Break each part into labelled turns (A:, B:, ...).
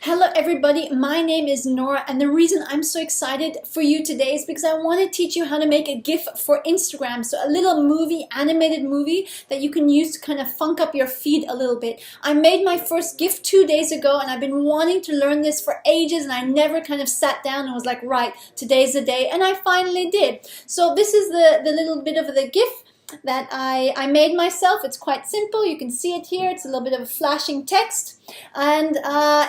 A: Hello everybody, my name is Nora, and the reason I'm so excited for you today is because I want to teach you how to make a GIF for Instagram. So a little movie, animated movie that you can use to kind of funk up your feed a little bit. I made my first GIF 2 days ago and I've been wanting to learn this for ages, and I never kind of sat down and was like, right, today's the day, and I finally did. So this is the little bit of the GIF that I made myself. It's quite simple. You can see it here. It's a little bit of a flashing text. And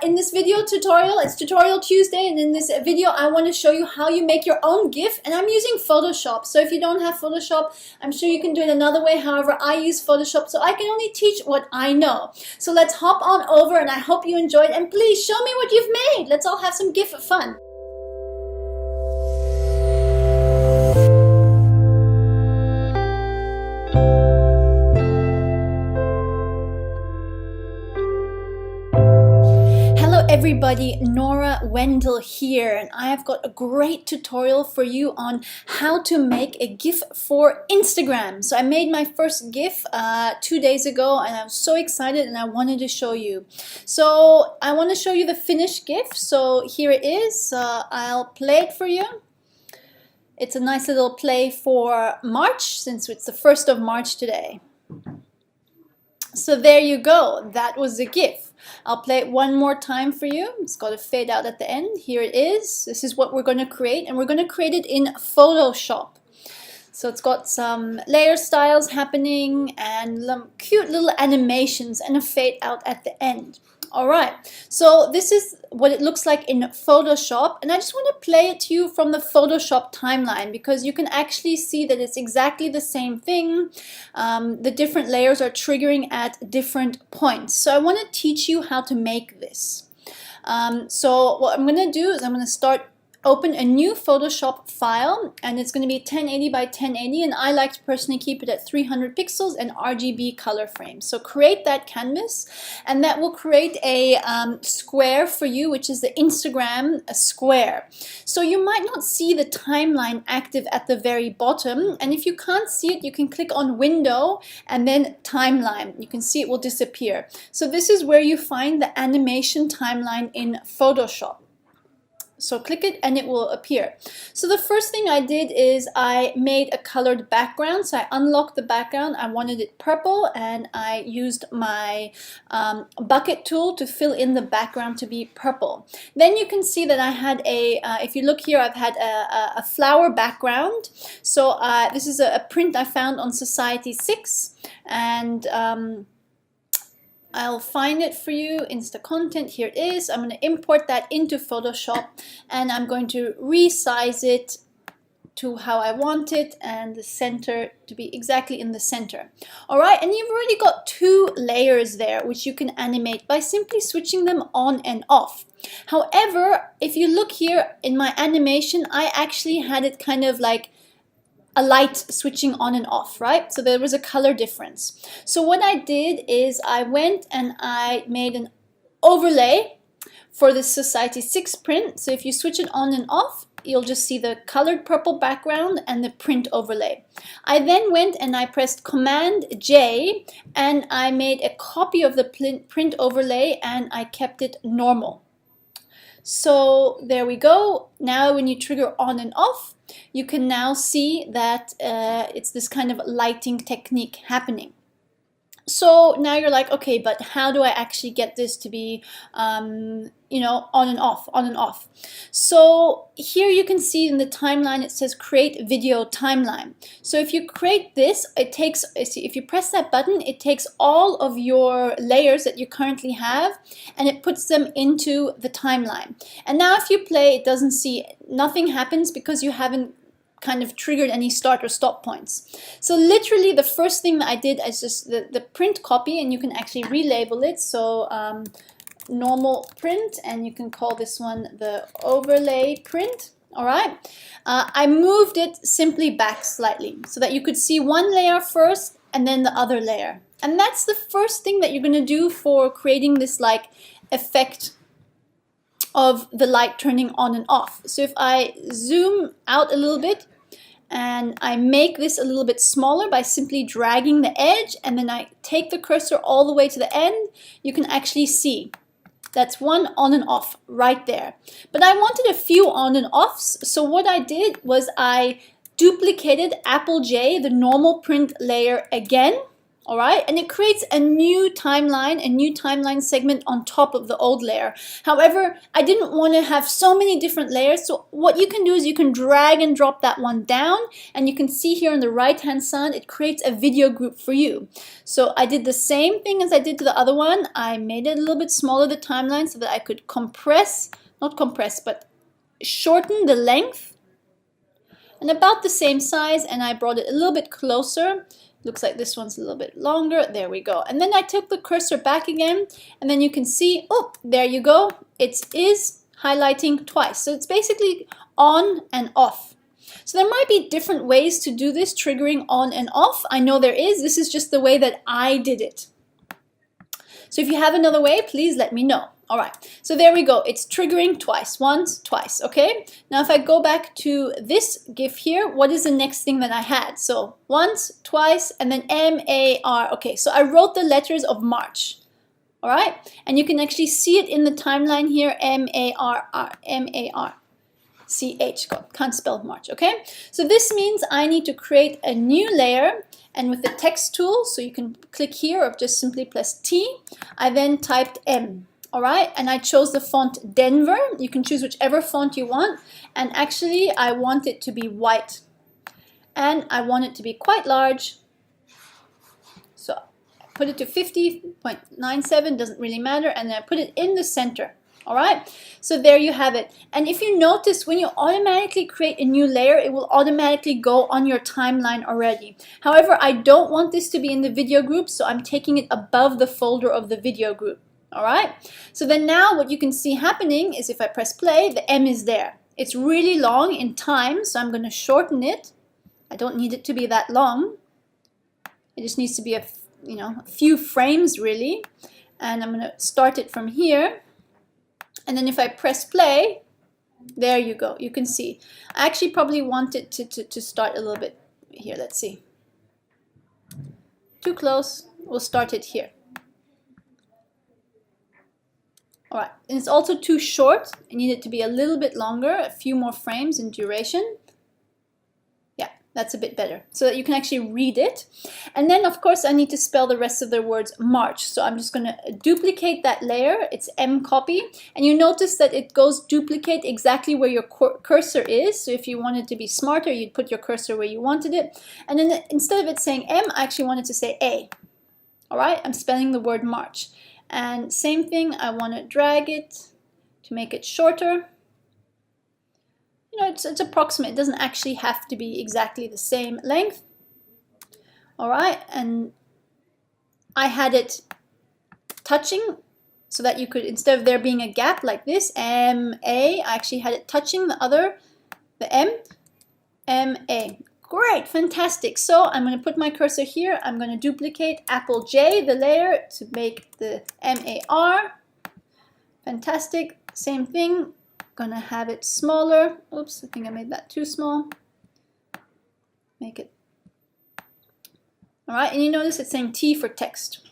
A: in this video tutorial, it's Tutorial Tuesday, and in this video I want to show you how you make your own GIF, and I'm using Photoshop. So if you don't have Photoshop, I'm sure you can do it another way. However, I use Photoshop, so I can only teach what I know. So let's hop on over, and I hope you enjoyed, and please show me what you've made. Let's all have some GIF fun. Everybody, Nora Wendell here, and I have got a great tutorial for you on how to make a GIF for Instagram. So I made my first GIF 2 days ago, and I was so excited and I wanted to show you. So I want to show you the finished GIF. So here it is. I'll play it for you. It's a nice little play for March, since it's the 1st of March today. So there you go. That was the GIF. I'll play it one more time for you. It's got to fade out at the end. Here it is. This is what we're going to create, and we're going to create it in Photoshop. So it's got some layer styles happening and some cute little animations and a fade out at the end. Alright, so this is what it looks like in Photoshop, and I just want to play it to you from the Photoshop timeline because you can actually see that it's exactly the same thing. The different layers are triggering at different points. So I want to teach you how to make this. So what I'm going to do is I'm going to open a new Photoshop file, and it's going to be 1080 by 1080, and I like to personally keep it at 300 pixels and RGB color frame. So create that canvas, and that will create a square for you, which is the Instagram square. So you might not see the timeline active at the very bottom, and if you can't see it, you can click on Window and then Timeline. You can see it will disappear. So this is where you find the animation timeline in Photoshop. So click it and it will appear. So the first thing I did is I made a colored background. So I unlocked the background. I wanted it purple, and I used my bucket tool to fill in the background to be purple. Then you can see that I had if you look here, I've had a flower background. So this is a print I found on Society 6, and I'll find it for you, Insta Content, here it is. I'm going to import that into Photoshop, and I'm going to resize it to how I want it, and the center to be exactly in the center. Alright, and you've already got 2 layers there, which you can animate by simply switching them on and off. However, if you look here in my animation, I actually had it kind of like a light switching on and off, right? So there was a color difference. So what I did is I went and I made an overlay for the Society 6 print. So if you switch it on and off, you'll just see the colored purple background and the print overlay. I then went and I pressed Command J, and I made a copy of the print overlay, and I kept it normal. So there we go. Now when you trigger on and off, you can now see that it's this kind of lighting technique happening. So now you're like, okay, but how do I actually get this to be, you know, on and off, on and off? So here you can see in the timeline it says create video timeline. So if you create this, it takes, if you press that button, it takes all of your layers that you currently have and it puts them into the timeline. And now if you play, it doesn't see, nothing happens because you haven't kind of triggered any start or stop points. So literally the first thing that I did is just the print copy, and you can actually relabel it. So normal print, and you can call this one the overlay print. Alright, I moved it simply back slightly so that you could see one layer first and then the other layer. And that's the first thing that you're going to do for creating this like effect of the light turning on and off. So if I zoom out a little bit and I make this a little bit smaller by simply dragging the edge, and then I take the cursor all the way to the end, you can actually see That's one on and off right there. But I wanted a few on and offs, so what I did was I duplicated Apple J, the normal print layer again, all right? And it creates a new timeline segment on top of the old layer. However, I didn't want to have so many different layers, so what you can do is you can drag and drop that one down, and you can see here on the right-hand side, it creates a video group for you. So I did the same thing as I did to the other one. I made it a little bit smaller, the timeline, so that I could not compress, but shorten the length, and about the same size, and I brought it a little bit closer. Looks like this one's a little bit longer. There we go. And then I took the cursor back again, and then you can see, oh, there you go. It is highlighting twice. So it's basically on and off. So there might be different ways to do this, triggering on and off. I know there is. This is just the way that I did it. So if you have another way, please let me know. All right, so there we go. It's triggering twice, once, twice, okay? Now if I go back to this GIF here, what is the next thing that I had? So once, twice, and then M-A-R. Okay, so I wrote the letters of March, all right? And you can actually see it in the timeline here, M-A-R-R, M-A-R-C-H, can't spell March, okay? So this means I need to create a new layer, and with the text tool, so you can click here or just simply press T, I then typed M. All right, and I chose the font Denver. You can choose whichever font you want. And actually, I want it to be white. And I want it to be quite large. So I put it to 50.97, doesn't really matter. And then I put it in the center. All right, so there you have it. And if you notice, when you automatically create a new layer, it will automatically go on your timeline already. However, I don't want this to be in the video group, so I'm taking it above the folder of the video group. All right, so then now what you can see happening is if I press play, the M is there. It's really long in time, so I'm going to shorten it. I don't need it to be that long. It just needs to be a few frames really. And I'm going to start it from here. And then if I press play, there you go. You can see. I actually probably want it to start a little bit here. Let's see. Too close. We'll start it here. All right, and it's also too short. I need it to be a little bit longer, a few more frames in duration. Yeah, that's a bit better, so that you can actually read it. And then, of course, I need to spell the rest of the words March. So I'm just going to duplicate that layer. It's M copy. And you notice that it goes duplicate exactly where your cursor is. So if you wanted to be smarter, you'd put your cursor where you wanted it. And then instead of it saying M, I actually wanted to say A. All right, I'm spelling the word March. And same thing, I want to drag it to make it shorter. You know, it's approximate. It doesn't actually have to be exactly the same length. All right, and I had it touching so that you could, instead of there being a gap like this, M-A, I actually had it touching the M, M-A. Great, fantastic. So I'm going to put my cursor here. I'm going to duplicate Apple J, the layer, to make the M-A-R. Fantastic. Same thing. Going to have it smaller. Oops, I think I made that too small. Make it. All right, and you notice it's saying T for text.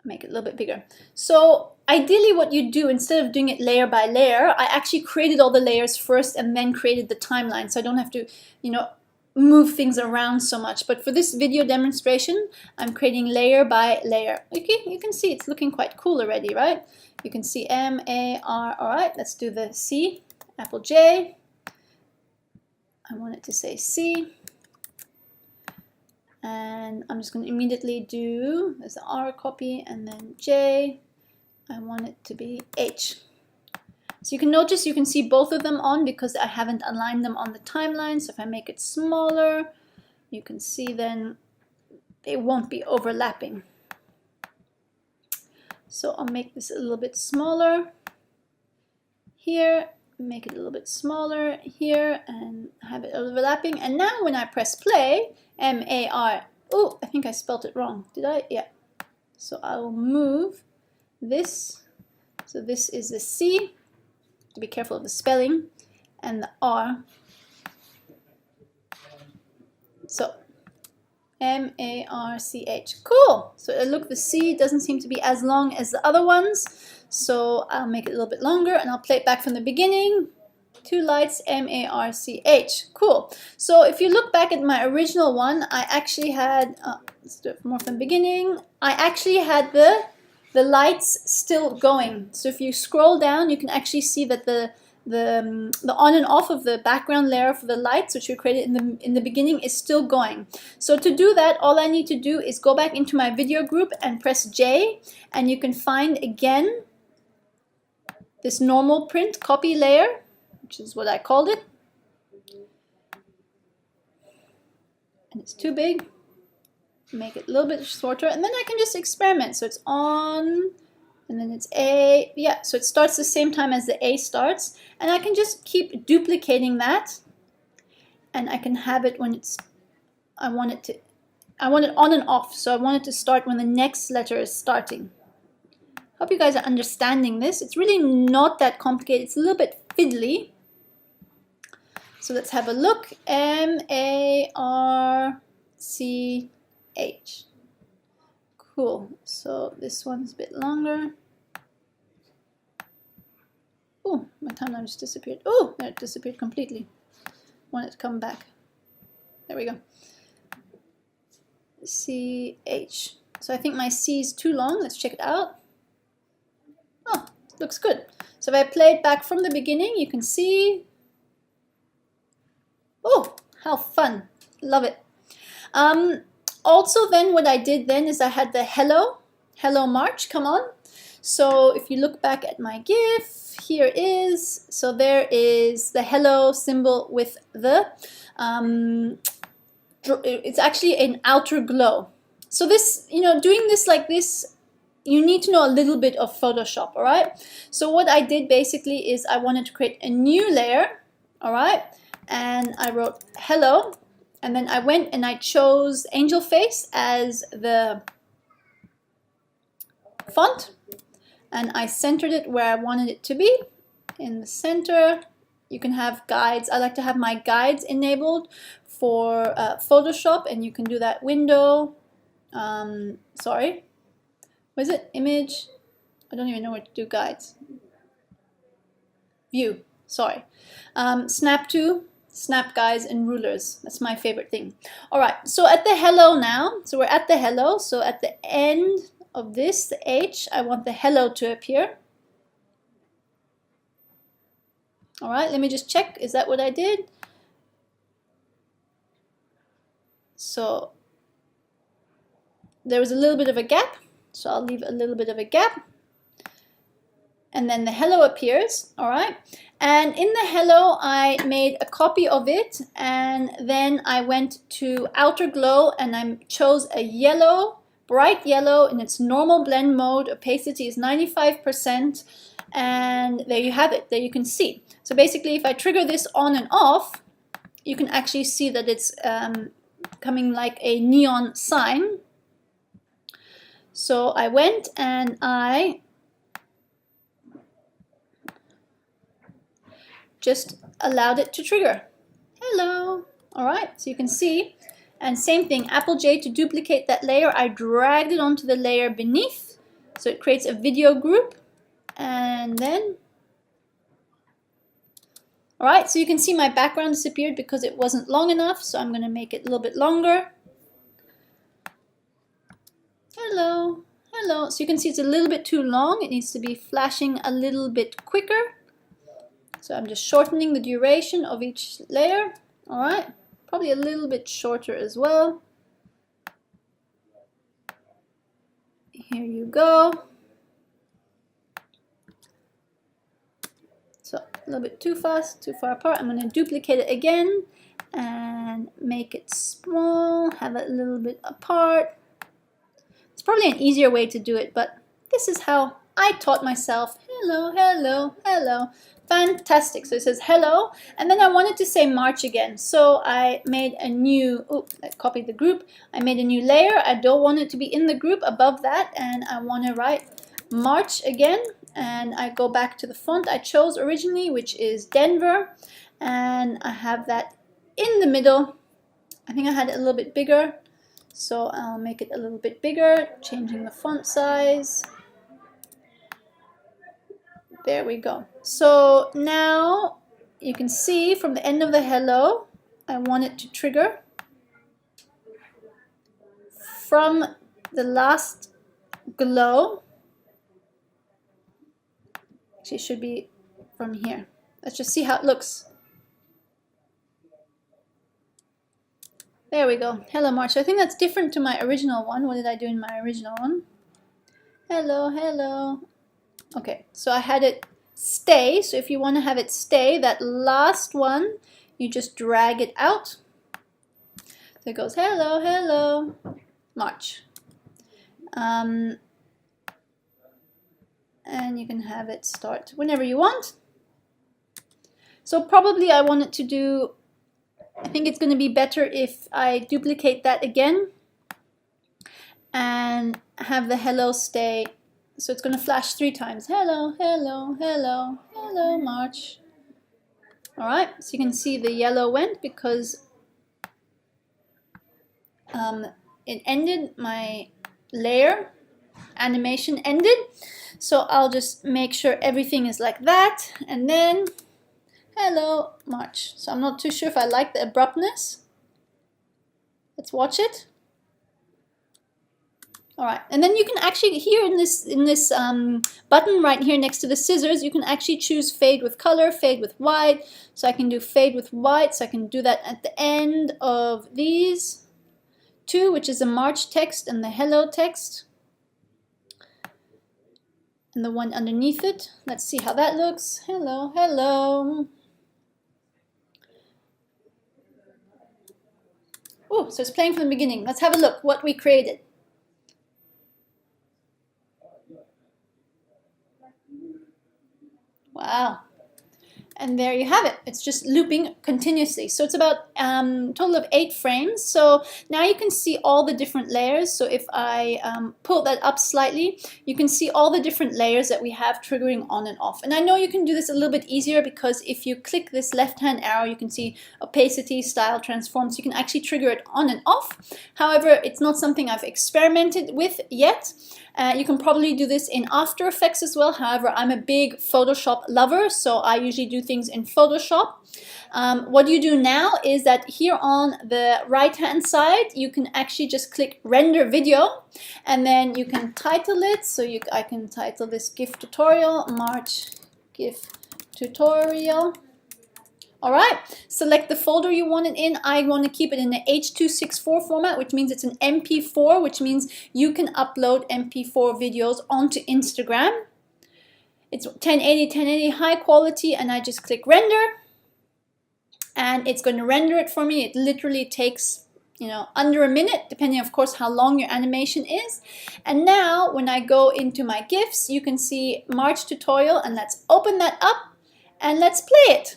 A: Make it a little bit bigger. So ideally what you do, instead of doing it layer by layer, I actually created all the layers first and then created the timeline, so I don't have to, move things around so much. But for this video demonstration, I'm creating layer by layer. Okay, you can see it's looking quite cool already, right? You can see M-A-R. All right, let's do the C, Apple J. I want it to say C. And I'm just going to immediately do, there's the R copy, and then J. I want it to be H. So you can notice you can see both of them on because I haven't aligned them on the timeline. So if I make it smaller, you can see then they won't be overlapping. So I'll make this a little bit smaller here, make it a little bit smaller here, and have it overlapping. And now when I press play, M-A-R, oh, I think I spelled it wrong. Did I? Yeah. So I will move this. So this is the C. To be careful of the spelling, and the R. So M-A-R-C-H. Cool. So look, the C doesn't seem to be as long as the other ones. So I'll make it a little bit longer and I'll play it back from the beginning. Two lights, M-A-R-C-H. Cool. So if you look back at my original one, I actually had, let's do it more from the beginning. I actually had the lights still going. So if you scroll down, you can actually see that the on and off of the background layer for the lights, which we created in the beginning, is still going. So to do that, all I need to do is go back into my video group and press J, and you can find again this normal print copy layer, which is what I called it. And it's too big. Make it a little bit shorter, and then I can just experiment. So it's on, and then it's A. Yeah, so it starts the same time as the A starts, and I can just keep duplicating that, and I can have it when it's, I want it on and off, so I want it to start when the next letter is starting. Hope you guys are understanding this. It's really not that complicated. It's a little bit fiddly. So let's have a look. M-A-R-C-H. Cool. So this one's a bit longer. Oh, my timeline just disappeared. Oh, it disappeared completely. Want it to come back. There we go. C-H. So I think my C is too long. Let's check it out. Oh, looks good. So if I play it back from the beginning, you can see. Oh, how fun. Love it. Also then what I did then is I had the hello March come on. So if you look back at my GIF, here is, so there is the hello symbol with the, it's actually an outer glow. So this, you know, doing this like this, you need to know a little bit of Photoshop, all right? So what I did basically is I wanted to create a new layer, all right? And I wrote hello, and then I went and I chose angel face as the font, and I centered it where I wanted it to be, in the center. You can have guides. I like to have my guides enabled for Photoshop, and you can do that window, sorry, what is it, image, I don't even know where to do guides, view, sorry, snap to, snap guides and rulers. That's my favorite thing. All right, so at the hello now, so we're at the hello, so at the end of this, the H, I want the hello to appear. All right, let me just check, is that what I did? So there was a little bit of a gap, so I'll leave a little bit of a gap. And then the hello appears, all right? And in the hello, I made a copy of it, and then I went to outer glow, and I chose a yellow, bright yellow in its normal blend mode. Opacity is 95%, and there you have it. There you can see. So basically, if I trigger this on and off, you can actually see that it's coming like a neon sign. So I went and I just allowed it to trigger. Hello. All right, so you can see. And same thing, Apple J to duplicate that layer, I dragged it onto the layer beneath. So it creates a video group. And then, all right, so you can see my background disappeared because it wasn't long enough. So I'm going to make it a little bit longer. Hello. Hello. So you can see it's a little bit too long. It needs to be flashing a little bit quicker. So I'm just shortening the duration of each layer. All right, probably a little bit shorter as well. Here you go. So a little bit too fast, too far apart. I'm going to duplicate it again and make it small, have it a little bit apart. It's probably an easier way to do it, but this is how I taught myself. Hello, hello, hello. Fantastic. So it says hello, and then I wanted to say March again. So I made a new, I copied the group. I made a new layer. I don't want it to be in the group above that, and I want to write March again. And I go back to the font I chose originally, which is Denver, and I have that in the middle. I think I had it a little bit bigger. So I'll make it a little bit bigger, changing the font size. There we go. So now you can see from the end of the hello, I want it to trigger from the last glow. Actually, it should be from here. Let's just see how it looks. There we go. Hello, March. I think that's different to my original one. What did I do in my original one? Hello, hello. Okay, so I had it stay. So if you want to have it stay, that last one, you just drag it out. So it goes, hello, hello, March. And you can have it start whenever you want. So probably I want it to do, I think it's going to be better if I duplicate that again and have the hello stay. So it's going to flash 3 times. Hello, hello, hello, hello, March. All right, so you can see the yellow went because it ended, my layer animation ended. So I'll just make sure everything is like that, and then hello, March. So I'm not too sure if I like the abruptness. Let's watch it. All right, and then you can actually, here in this button right here next to the scissors, you can actually choose fade with color, fade with white. So I can do fade with white, so I can do that at the end of these 2, which is the March text and the hello text. And the one underneath it. Let's see how that looks. Hello, hello. Oh, so it's playing from the beginning. Let's have a look what we created. Wow. And there you have it. It's just looping continuously. So it's about total of 8 frames. So now you can see all the different layers. So if I pull that up slightly, you can see all the different layers that we have triggering on and off. And I know you can do this a little bit easier because if you click this left-hand arrow, you can see opacity, style, transform. So you can actually trigger it on and off. However, it's not something I've experimented with yet. You can probably do this in After Effects as well. However, I'm a big Photoshop lover, so I usually do things in Photoshop. What you do now is that here on the right-hand side, you can actually just click Render Video, and then you can title it. So I can title this GIF Tutorial, March GIF Tutorial. All right, select the folder you want it in. I want to keep it in the H.264 format, which means it's an MP4, which means you can upload MP4 videos onto Instagram. It's 1080 high quality, and I just click render, and it's going to render it for me. It literally takes, under a minute, depending, of course, how long your animation is. And now, when I go into my GIFs, you can see March tutorial, and let's open that up, and let's play it.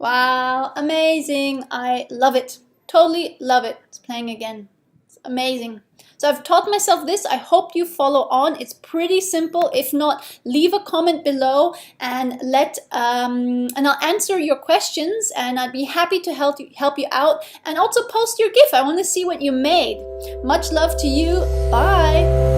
A: Wow, amazing. I love it. Totally love it. It's playing again. It's amazing. So I've taught myself this. I hope you follow on. It's pretty simple. If not, leave a comment below and and I'll answer your questions, and I'd be happy to help you out, and also post your GIF. I want to see what you made. Much love to you. Bye.